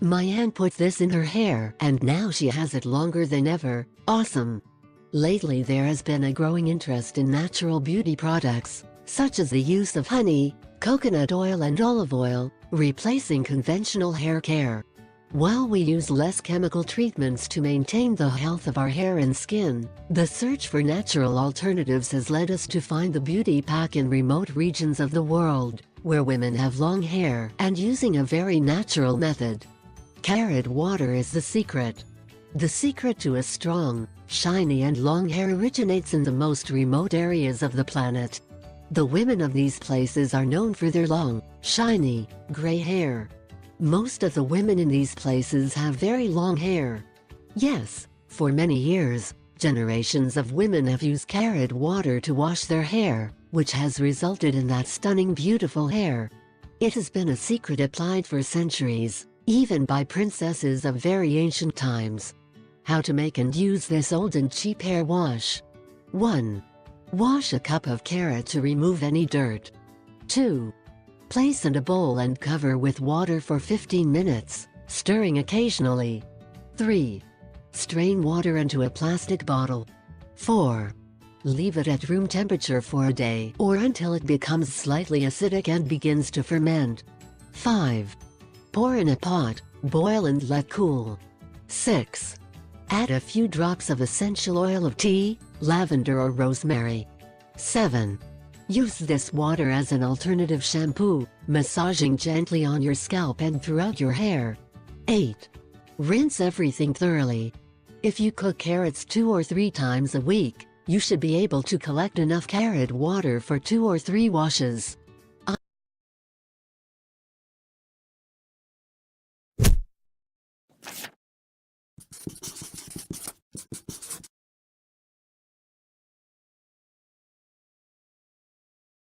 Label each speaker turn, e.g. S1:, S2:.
S1: My aunt put this in her hair and now she has it longer than ever. Awesome! Lately there has been a growing interest in natural beauty products, such as the use of honey, coconut oil and olive oil, replacing conventional hair care. While we use less chemical treatments to maintain the health of our hair and skin, the search for natural alternatives has led us to find the beauty pack in remote regions of the world, where women have long hair and using a very natural method. Carrot water is the secret. The secret to a strong, shiny and long hair originates in the most remote areas of the planet. The women of these places are known for their long, shiny, gray hair. Most of the women in these places have very long hair. Yes, for many years, generations of women have used carrot water to wash their hair, which has resulted in that stunning beautiful hair. It has been a secret applied for centuries, even by princesses of very ancient times. How to make and use this old and cheap hair wash. 1. Wash a cup of carrot to remove any dirt. 2. Place in a bowl and cover with water for 15 minutes, stirring occasionally. 3. Strain water into a plastic bottle. 4. Leave it at room temperature for a day or until it becomes slightly acidic and begins to ferment. 5. Pour in a pot, boil and let cool. 6. Add a few drops of essential oil of tea, lavender or rosemary. 7. Use this water as an alternative shampoo, massaging gently on your scalp and throughout your hair. 8. Rinse everything thoroughly. If you cook carrots 2 or 3 times a week, you should be able to collect enough carrot water for 2 or 3 washes.